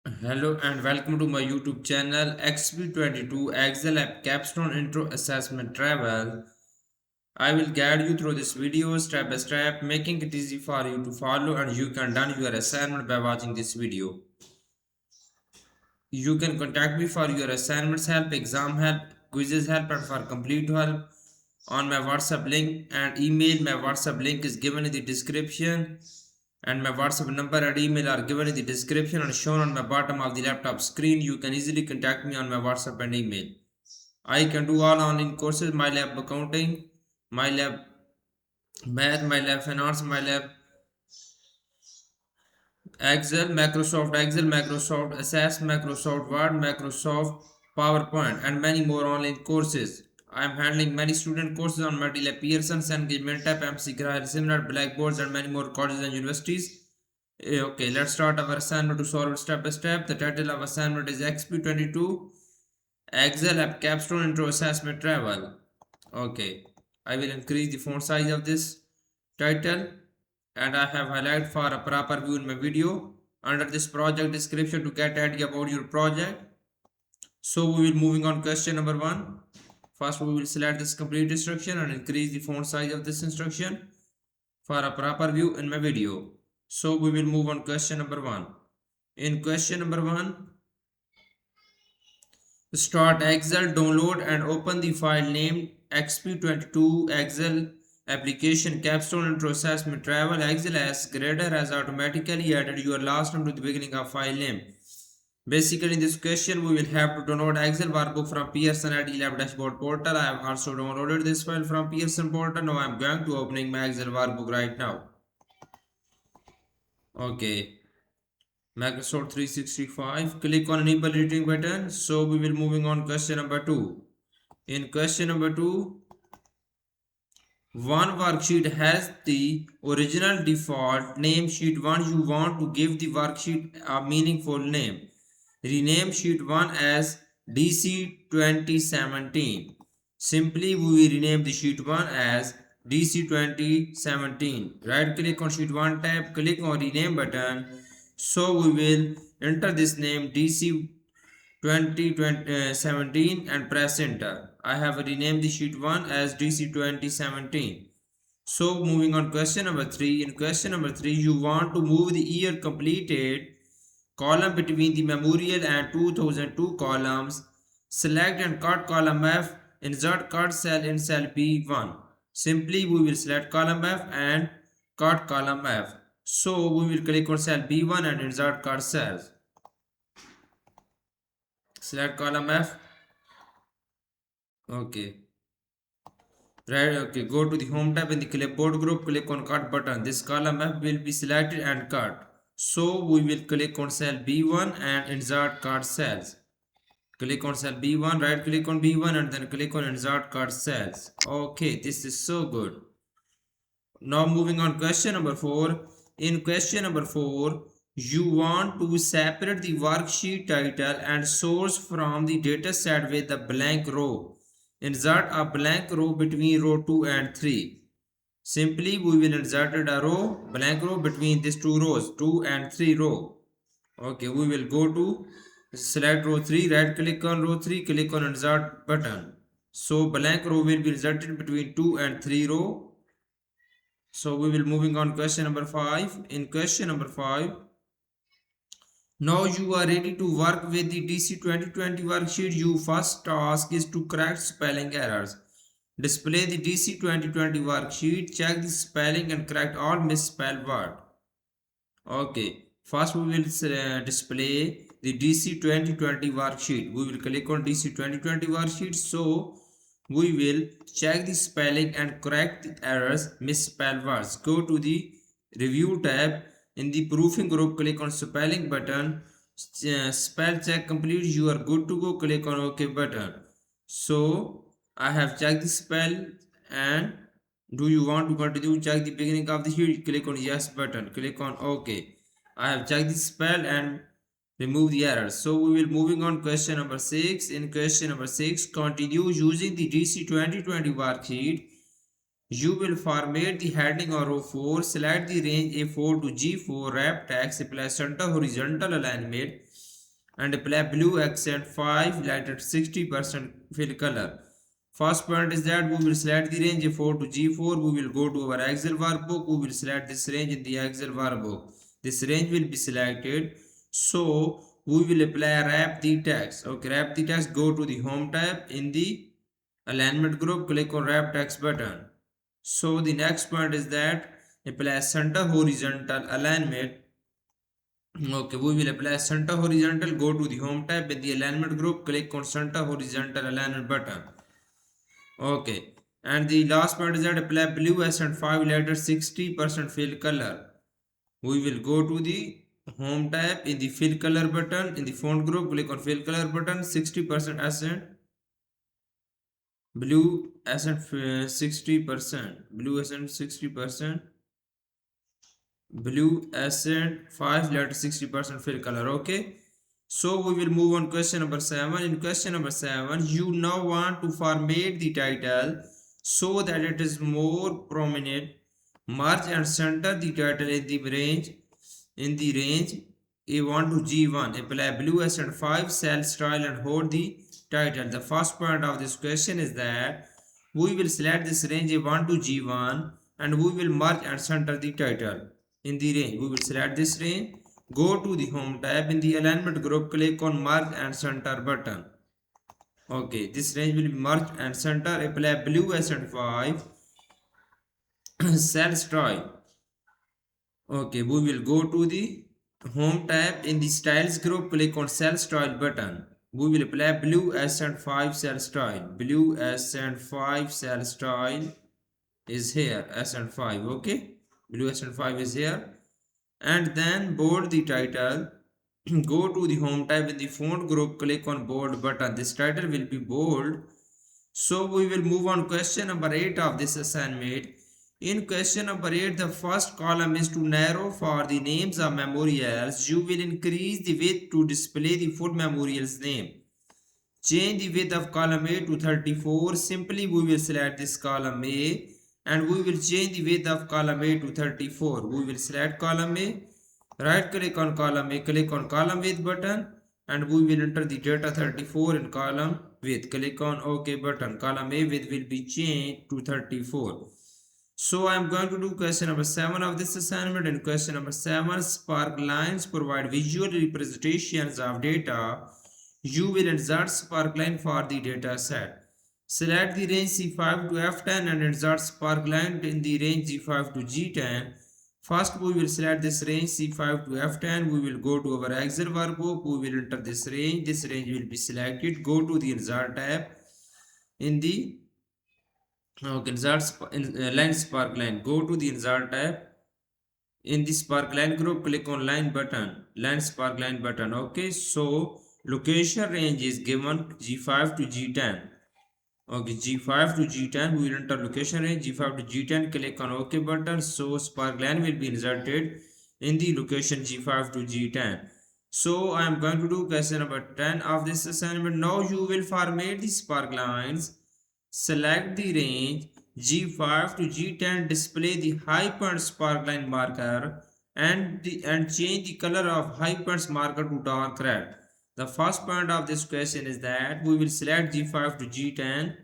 Hello and welcome to my YouTube channel Exp22 Excel App Capstone IntroAssessment Travel. I will guide you through this video step by step, making it easy for you to follow, and you can done your assignment by watching this video. You can contact me for your assignments help, exam help, quizzes help, and for complete help on my WhatsApp link and email. My WhatsApp link is given in the description, and my WhatsApp number and email are given in the description and shown on the bottom of the laptop screen. You can easily contact me on my WhatsApp and email. I can do all online courses, my lab accounting, my lab math, my lab finance, my lab Excel, Microsoft Access, Microsoft Word, Microsoft PowerPoint, and many more online courses. I am handling many student courses on Multilab Pearson's Engagement App, MC Graham Seminar, Blackboards, and many more colleges and universities. Okay, let's start our assignment to solve it step by step. The title of assignment is Exp22 Excel App Capstone Intro Assessment Travel. Okay, I will increase the font size of this title and I have highlighted for a proper view in my video under this project description to get idea about your project. So we will moving on question number 1. First we will select this complete instruction and increase the font size of this instruction for a proper view in my video. So we will move on question number 1. In question number 1, start Excel, download and open the file named Exp22 Excel application Capstone Intro Assessment Travel. Excel as grader has automatically added your last name to the beginning of file name. Basically in this question we will have to download Excel workbook from Pearson ID Lab dashboard portal. I have also downloaded this file from Pearson portal. Now I am going to opening my Excel workbook right now. Okay. Microsoft 365, click on enable editing button. So we will moving on question number 2. In question number 2, one worksheet has the original default name sheet 1. You want to give the worksheet a meaningful name. Rename sheet 1 as DC 2017. Simply we will rename the sheet 1 as DC 2017. Right click on sheet 1 tab, click on rename button. So we will enter this name DC 2017 and press enter. I have renamed the sheet 1 as DC 2017. So moving on question number 3. In question number 3 you want to move the year completed column between the memorial and 2002 columns. Select and cut column F. Insert cut cell in cell B1. Simply we will select column F and cut column F. So we will click on cell B1 and insert cut cells. Select column F. Okay. Right, okay, go to the home tab in the clipboard group, click on cut button. This column F will be selected and cut. So we will click on cell B1 and insert cut cells. Click on cell B1, right click on B1 and then click on insert cut cells. Okay, this is so good. Now moving on question number 4. In question number 4, you want to separate the worksheet title and source from the data set with a blank row. Insert a blank row between row 2 and 3. Simply we will insert a row, blank row between these two rows, 2 and 3 row. Okay, we will go to select row 3, right click on row 3, click on insert button. So blank row will be inserted between 2 and 3 row. So we will moving on question number 5. In question number 5, now you are ready to work with the DC 2020 worksheet. Your first task is to correct spelling errors. Display the DC 2020 worksheet, check the spelling and correct all misspelled words. Okay, first we will display the DC 2020 worksheet. We will click on DC 2020 worksheet. So we will check the spelling and correct the errors, misspelled words. Go to the review tab. In the proofing group, click on spelling button. Spell check complete. You are good to go. Click on OK button. So I have checked the spell, and do you want to continue check the beginning of the sheet? Click on yes button. Click on OK. I have checked the spell and remove the errors. So we will moving on question number 6. In question number 6, continue using the DC 2020 worksheet. You will format the heading on row 4, select the range A4 to G4, wrap text, apply center horizontal alignment, and apply blue accent 5 lighter 60% fill color. First point is that we will select the range F4 to G4. We will go to our Excel workbook. We will select this range in the Excel workbook. This range will be selected. So we will apply wrap the text. Okay, wrap the text. Go to the home tab in the alignment group. Click on wrap text button. So the next point is that apply center horizontal alignment. Okay, we will apply center horizontal. Go to the home tab in the alignment group. Click on center horizontal alignment button. Okay, and the last part is that apply blue accent 5 letter 60% fill color. We will go to the home tab in the fill color button in the font group. Click on fill color button 60% accent blue accent 60% blue accent 60% blue accent 5 letter 60% fill color. Okay, so we will move on question number 7. In question number 7, you now want to format the title so that it is more prominent. Merge and center the title in the range A1 to G1. Apply blue accent 5 cell style and hold the title. The first point of this question is that we will select this range A1 to G1 and we will merge and center the title in the range. We will select this range. Go to the home tab in the alignment group. Click on merge and center button. Okay, this range will be merged and center. Apply blue accent 5 cell style. Okay, we will go to the home tab in the styles group. Click on cell style button. We will apply blue accent 5 cell style. Blue accent 5 cell style is here. Accent 5. Okay, blue accent 5 is here. And then bold the title. Go to the home tab in the font group. Click on bold button. This title will be bold. So we will move on question number 8 of this assignment. In question number 8, the first column is to narrow for the names of memorials. You will increase the width to display the full memorial's name. Change the width of column A to 34. Simply we will select this column A and we will change the width of column A to 34. We will select column A, right click on column A, click on column width button and we will enter the data 34 in column width. Click on OK button. Column A width will be changed to 34. So I am going to do question number 7 of this assignment. In question number 7, spark lines provide visual representations of data. You will insert spark line for the data set. Select the range C5 to F10 and insert spark line in the range G5 to G10. First we will select this range C5 to F10. We will go to our Excel workbook. We will enter this range. This range will be selected. Go to the insert tab in the insert line spark line. Go to the insert tab in the spark line group. Click on line button, line spark line button. Okay, so location range is given G5 to G10. Okay, G5 to G10. We will enter location range G5 to G10. Click on OK button. So spark line will be inserted in the location G5 to G10. So I am going to do question number 10 of this assignment. Now you will format the spark lines. Select the range G5 to G10. Display the high point spark line marker and change the color of high points marker to dark red. The first point of this question is that we will select G5 to G10.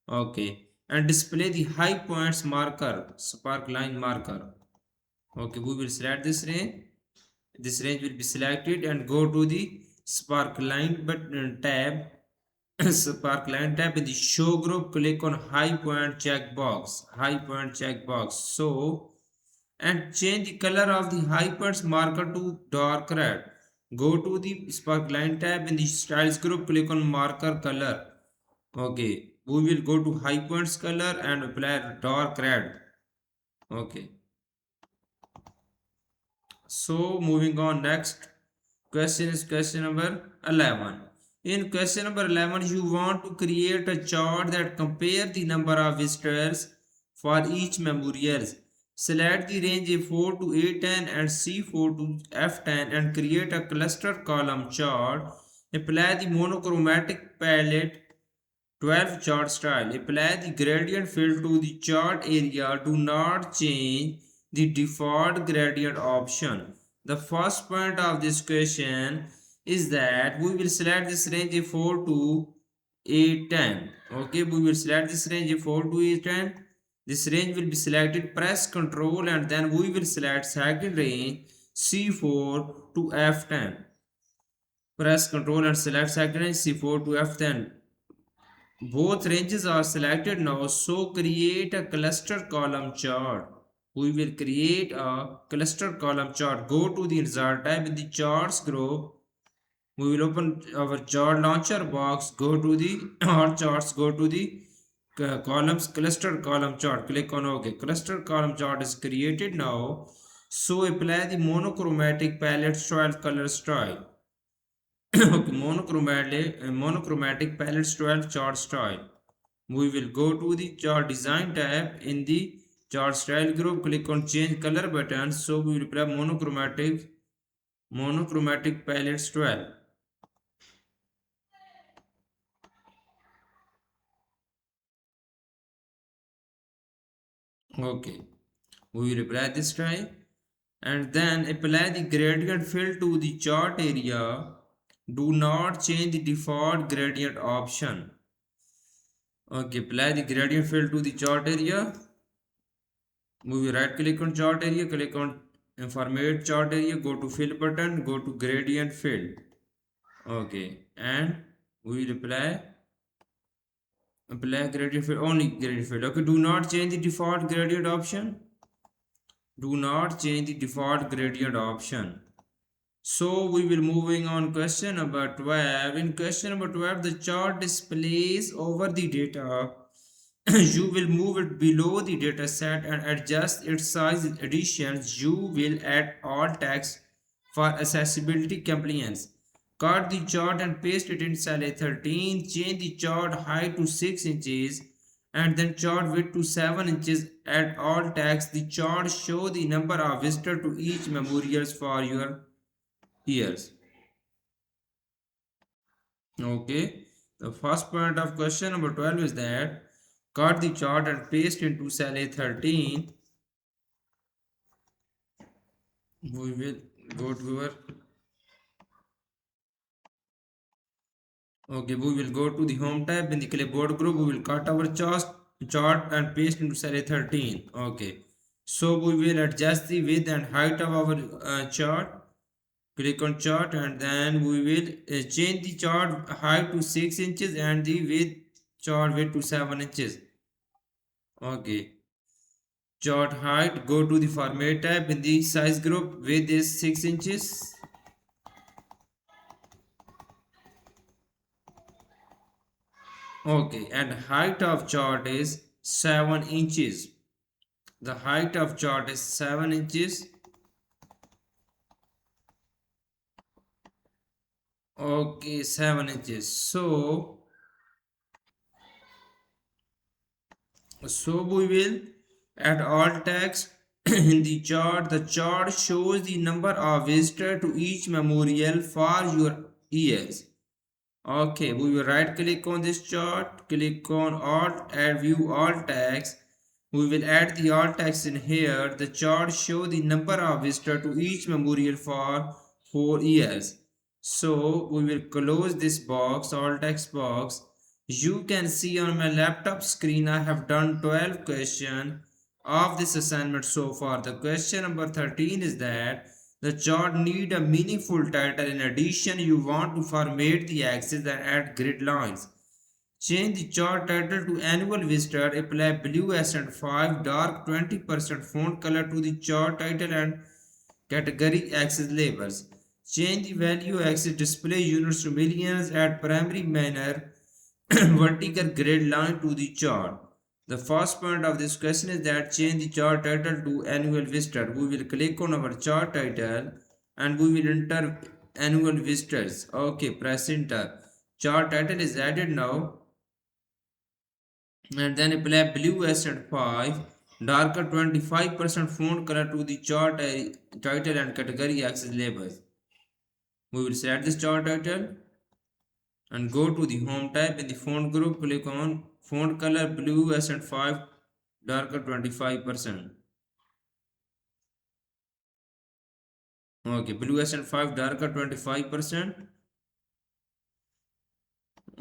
Okay, and display the high points marker, spark line marker. Okay, we will select this range. This range will be selected and go to the spark line button tab. Spark line tab in the show group. Click on high point checkbox. High point checkbox. So and change the color of the high points marker to dark red. Go to the spark line tab in the styles group. Click on marker color. Okay, we will go to high points color and apply dark red. Okay, so moving on, next question is question number 11. In question number 11, you want to create a chart that compare the number of visitors for each memorial. Select the range A4 to A10 and C4 to F10 and create a cluster column chart. Apply the monochromatic palette 12 chart style. Apply the gradient fill to the chart area. Do not change the default gradient option. The first point of this question is that we will select this range A4 to A10. Okay, we will select this range A4 to A10. This range will be selected, press Ctrl, and then we will select second range C4 to F10. Press Ctrl and select second range C4 to F10. Both ranges are selected now, so create a cluster column chart. We will create a cluster column chart. Go to the insert tab in the charts group. We will open our chart launcher box. Go to the all charts. Go to the columns, cluster column chart. Click on OK. Cluster column chart is created now. So apply the monochromatic palette style color style. Okay, monochromatic palette style chart style. We will go to the chart design tab in the chart style group. Click on change color button. So we will apply monochromatic palette style. Okay, we will apply this style and then apply the gradient fill to the chart area. Do not change the default gradient option. Okay, apply the gradient fill to the chart area. We will right click on chart area, click on format chart area, go to fill button, go to gradient fill. Okay, and we will apply gradient fill, only gradient fill. Okay, do not change the default gradient option. Do not change the default gradient option. So we will moving on question number 12. In question number 12, the chart displays over the data. You will move it below the data set and adjust its size in additions. You will add alt text for accessibility compliance. Cut the chart and paste it in cell A13. Change the chart height to 6 inches and then chart width to 7 inches. Add alt text. The chart show the number of visitors to each memorials for your years. Okay. The first point of question number 12 is that cut the chart and paste into cell A13. We will go to our okay, we will go to the home tab in the clipboard group. We will cut our chart and paste into cell A13. Okay. So we will adjust the width and height of our chart. Click on chart and then we will change the chart height to 6 inches and the chart width to 7 inches. Okay. Chart height, go to the format tab in the size group. Width is 6 inches. Okay, and height of chart is 7 inches. The height of chart is 7 inches. Okay, 7 inches. So we will add alt text in the chart. The chart shows the number of visitors to each memorial for your years. Okay, we will right click on this chart, click on alt, add view alt text. We will add the alt text in here. The chart show the number of visitors to each memorial for 4 years. So we will close this box, alt text box. You can see on my laptop screen I have done 12 questions of this assignment so far. The question number 13 is that the chart need a meaningful title. In addition, you want to format the axis and add grid lines. Change the chart title to annual visitor. Apply blue accent 5 dark 20% font color to the chart title and category axis labels. Change the value axis display units to millions. Add primary manner vertical grid line to the chart. The first point of this question is that change the chart title to annual visitor. We will click on our chart title and we will enter annual visitors. Okay, press enter. Chart title is added now and then apply blue accent 5 darker 25% font color to the chart title and category axis labels. We will set this chart title and go to the home tab in the font group. Click on font color blue accent 5 darker 25%. Okay, blue accent 5 darker 25%.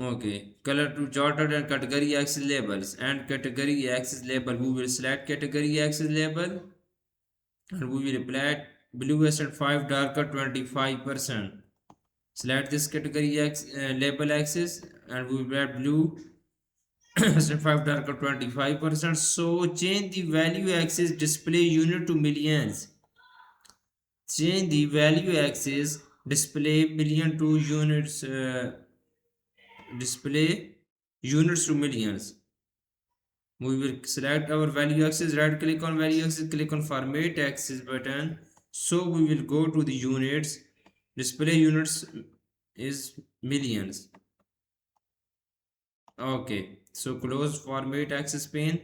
Okay, color to charted and category axis labels and category axis label. We will select category axis label and we will apply bluest and 5 darker 25%. Select this category label axis and we will add blue and 5 darker 25%. So change the value axis display unit to millions. Change the value axis display million to units. Display units to millions. We will select our value axis, right click on value axis, click on format axis button. So we will go to the units. Display units is millions. Okay, so close format axis pane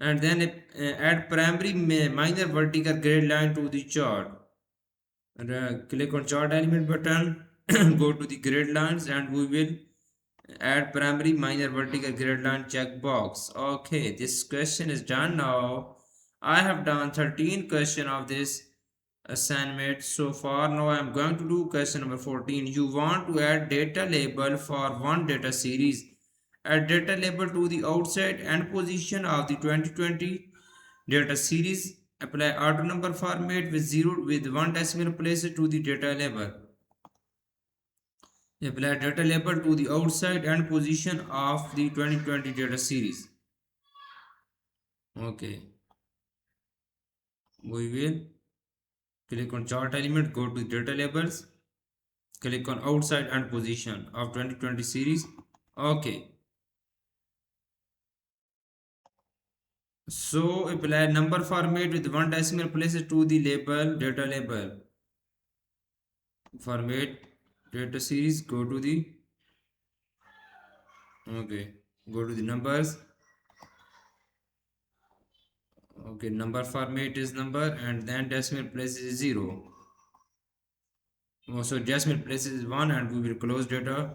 and then add primary minor vertical grid line to the chart. And, click on chart element button, go to the grid lines and we will add primary minor vertical grid line checkbox. Okay, this question is done now. I have done 13 question of this assignment so far. Now I am going to do question number 14. You want to add data label for one data series. Add data label to the outside and position of the 2020 data series. Apply auto number format with 0 with 1 decimal place to the data label. Apply data label to the outside and position of the 2020 data series. Okay, we will click on chart element, go to data labels, click on outside and position of 2020 series. Okay, so apply number format with 1 decimal place to the label data label. Format data series, go to the okay, go to the numbers. Okay, number format is number and then decimal place is 0. So decimal place is 1 and we will close data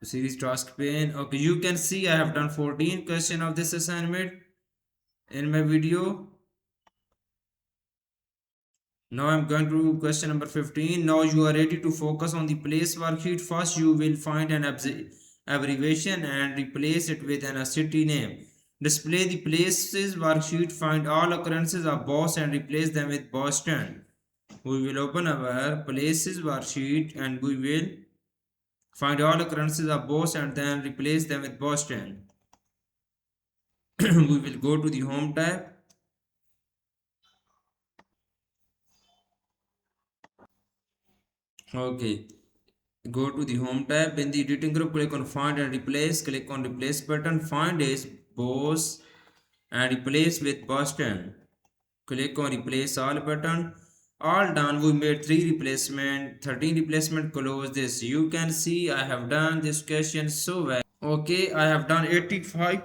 series task pane. Okay, you can see I have done 14 question of this assignment in my video. Now I'm going to question number 15. Now you are ready to focus on the place worksheet. First you will find an abbreviation and replace it with a city name. Display the places worksheet. Find all occurrences of Boston and replace them with Boston. We will open our places worksheet and we will find all occurrences of Boston and then replace them with Boston. We will go to the home tab. Okay, go to the home tab. In the editing group, click on find and replace. Click on replace button. Find is Bose and replace with Boston. Click on replace all button. All done. We made 3 replacement, 13 replacement. Close this. You can see I have done this question so well. Okay, I have done 85